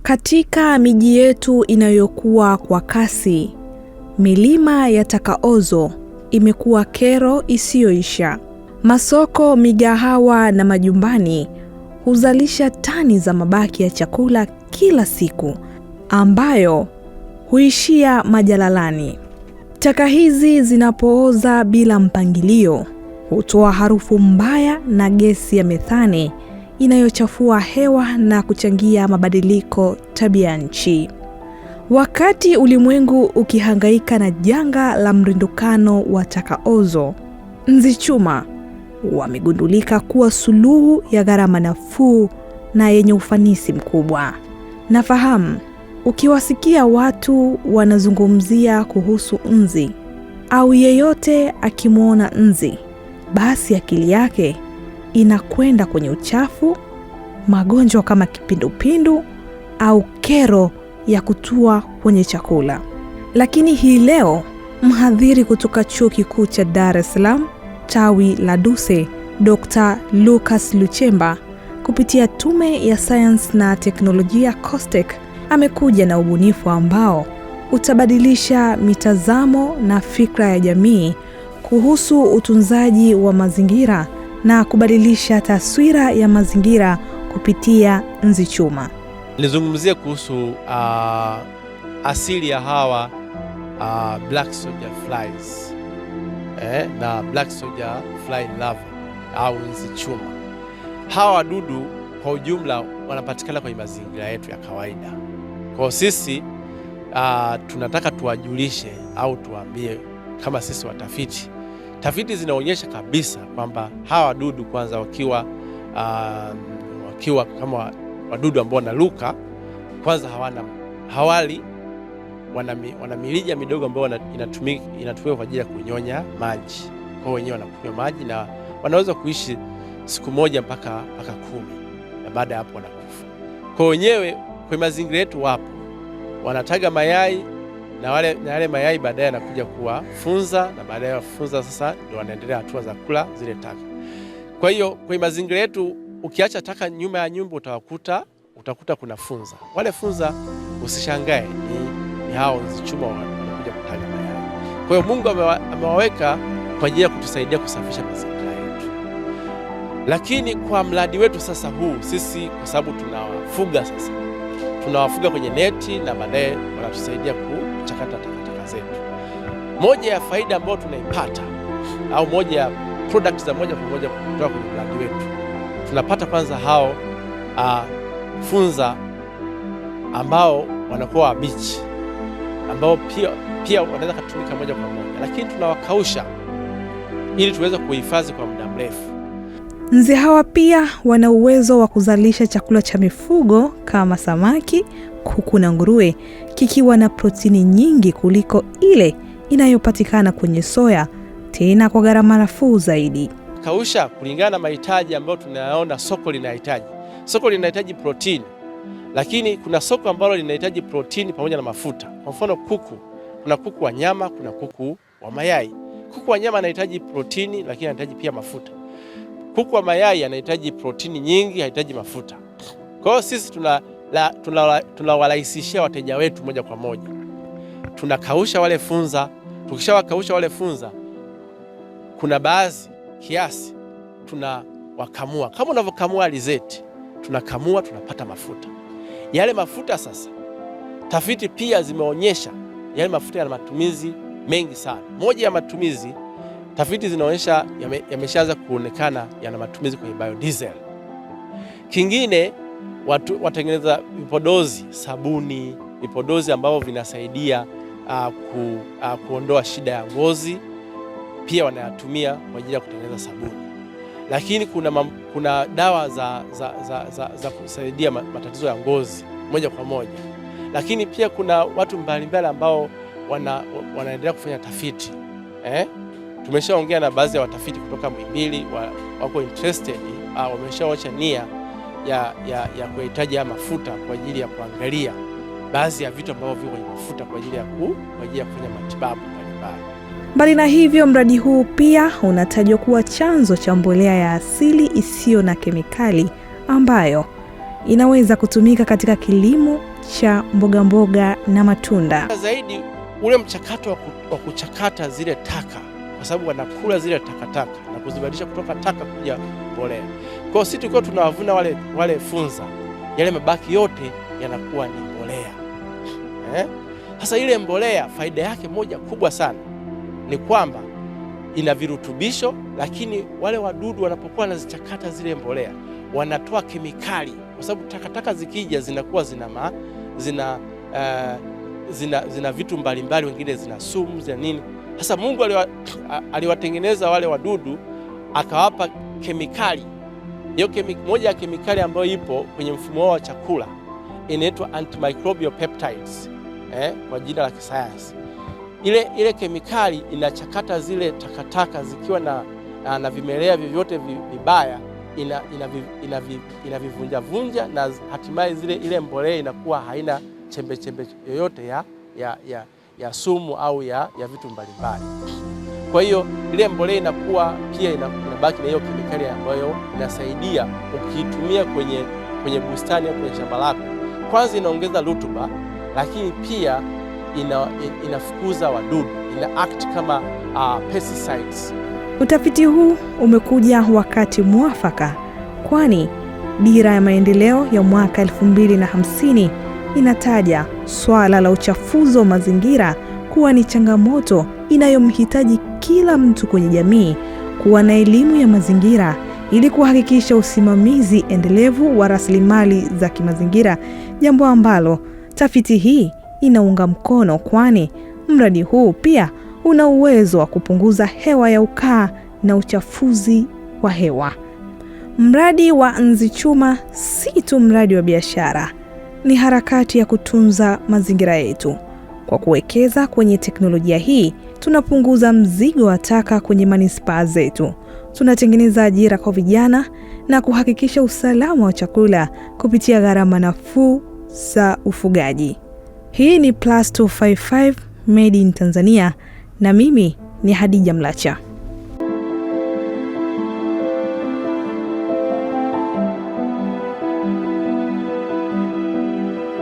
Katika miji yetu inayokuwa kwa kasi, milima ya taka ozo imekuwa kero isiyoisha. Masoko, migahawa na majumbani huzalisha tani za mabaki ya chakula kila siku ambayo huishia majalalani. Taka hizi zinapooza bila mpangilio hutoa harufu mbaya na gesi ya methane inayochafua hewa na kuchangia mabadiliko tabia nchi. Wakati ulimwengu ukihangaika na janga la mrundikano wa taka ozo, Nzi Chuma wamegundulika kuwa suluhu ya gharama nafuu na yenye ufanisi mkubwa. Nafahamu ukiwasikia watu wanazungumzia kuhusu nzi au yeyote akimwona nzi, basi akili yake inakwenda kwenye uchafu, magonjwa kama kipindupindu au kero ya kutua kwenye chakula. Lakini hii leo mhadhiri kutoka Chuo Kikuu cha Dar es Salaam tawi la Duse, Dr. Lucas Luchemba, kupitia Tume ya Sayansi na Teknolojia COSTECH, amekuja na ubunifu ambao utabadilisha mitazamo na fikra ya jamii kuhusu utunzaji wa mazingira na kubadilisha taswira ya mazingira kupitia Nzi Chuma. Nizungumzie kuhusu asili ya hawa black soldier flies na black soldier fly larva au Nzi Chuma. Hawa wadudu kwa ujumla wanapatikana kwenye mazingira yetu ya kawaida. Kwa sisi tunataka tuwajulishe au tuambie kama sisi watafiti. Tafiti zinaonyesha kabisa kwamba hawa wadudu kwanza wakiwa kama wadudu ambao wanaruka, kwanza hawali wana mirija midogo ambayo inatumika kwa ajili ya kunyonya maji. Kwa wenyewe wanakunywa maji na wanaweza kuishi siku moja mpaka 10, na baada ya hapo wanakufa. Kwa wenyewe kwa mazingira yetu wapo wanataga mayai na wale mayai baadaye yanakuja kuwa funza, na baadaye ya funza sasa ndio wanaendelea hatua za kula zile taka. Kwa hiyo kwa mazingira yetu ukiacha taka nyuma ya nyumba utakuta kuna funza. Wale funza usishangae ni hao Nzi Chuma wanakuja kutaga mayai. Kwa hiyo Mungu amewaweka kwa ajili ya kutusaidia kusafisha mazingira yetu. Lakini kwa mradi wetu sasa huu sisi, kwa sababu tunawafuga kwenye neti na baadaye wanatusaidia kuchakata takataka zetu. Moja ya faida ambayo tunaipata au moja ya product za moja kwa moja kutoka kwenye mradi wetu, tunapata kwanza hao funza ambao wanakuwa wabichi, ambao pia wanaweza kutumika moja kwa moja, lakini tunawakausha ili tuweze kuhifadhi kwa muda mrefu. Nzi hawa pia wana uwezo wa kuzalisha chakula cha mifugo kama samaki, kuku na nguruwe, kikiwa na protini nyingi kuliko ile inayopatikana kwenye soya, tena kwa gharama nafuu zaidi. Kausha kulingana na mahitaji ambayo tunayaona soko linahitaji. Soko linahitaji protini, lakini kuna soko ambalo linahitaji protini pamoja na mafuta. Kwa mfano kuku, kuna kuku wa nyama, kuna kuku wa mayai. Kuku wa nyama anahitaji protini lakini anahitaji pia mafuta. Kuku wa mayai anahitaji protini nyingi, hahitaji mafuta. Kwa hiyo sisi tunawarahisishia wateja wetu moja kwa moja. Tunakausha wale funza. Tukishawakausha wale funza, kuna baadhi kiasi tunawakamua. Kama unavyokamua alizeti, tunakamua, tunapata mafuta. Yale mafuta sasa, tafiti pia zimeonyesha yale mafuta yana matumizi mengi sana. Moja ya matumizi, tafiti zinaonyesha yameshaanza kuonekana yana matumizi kwenye biodiesel. Kingine, watengeneza vipodozi, sabuni, vipodozi ambavyo vinasaidia kuondoa shida ya ngozi, pia wanayatumia kwa ajili ya kutengeneza sabuni. Lakini kuna dawa za kusaidia matatizo ya ngozi moja kwa moja. Lakini pia kuna watu mbalimbali ambao wanaendelea kufanya tafiti. Tumeshaongea na baadhi ya watafiti kutoka Muhimbili, wako interested, wameshaocha nia ya kuhitaji mafuta kwa ajili ya kuangalia baadhi ya vitu ambavyo viko kwenye mafuta kwa ajili ya kufanya matibabu mbalimbali. Mbali na hivyo, mradi huu pia unatajwa kuwa chanzo cha mbolea ya asili isiyo na kemikali ambayo inaweza kutumika katika kilimo cha mboga mboga na matunda. Zaidi ule mchakato wa kuchakata zile taka, kwa sababu wanakula zile takataka na kuzibadilisha kutoka taka kuja mbolea. Kwa hiyo sisi tulikuwa tunawavuna wale funza, yale mabaki yote yanakuwa ni mbolea. Sasa ile mbolea faida yake moja kubwa sana ni kwamba ina virutubisho, lakini wale wadudu wanapokuwa wanazichakata zile mbolea wanatoa kemikali, kwa sababu takataka zikija zinakuwa zina vitu mbalimbali, wengine zina sumu, zina nini. Sasa Mungu aliwatengeneza wale wadudu akawapa kemikali. Hiyo moja ya kemikali ambayo ipo kwenye mfumo wao wa chakula inaitwa antimicrobial peptides, kwa jina la kisayansi. Ile kemikali inachakata zile takataka zikiwa na vimelea vyovyote vibaya, inavivunja na hatimaye ile mbolea inakuwa haina chembe yoyote ya sumu au ya vitu mbalimbali. Kwa hiyo ile mbolea inakuwa pia inabaki na hiyo kemikali ambayo inasaidia ukiitumia kwenye bustani au kwenye shamba lako. Kwanza inaongeza rutuba, lakini pia inafukuza wadudu, ina act kama pesticides. Utafiti huu umekuja wakati mwafaka, kwani Dira ya Maendeleo ya mwaka 2050 inataja swala la uchafuzi wa mazingira kuwa ni changamoto inayomhitaji kila mtu kwenye jamii kuwa na elimu ya mazingira ili kuhakikisha usimamizi endelevu wa rasilimali za kimazingira, jambo ambalo tafiti hii inaunga mkono, kwani mradi huu pia una uwezo wa kupunguza hewa ya ukaa na uchafuzi wa hewa. Mradi wa Nzi Chuma si tu mradi wa biashara, ni harakati ya kutunza mazingira yetu. Kwa kuwekeza kwenye teknolojia hii, tunapunguza mzigo wa taka kwenye manispaa zetu, tunatengeneza ajira kwa vijana na kuhakikisha usalama wa chakula kupitia gharama nafuu za ufugaji. Hii ni Plus 255 Made in Tanzania, na mimi ni Hadija Mlacha.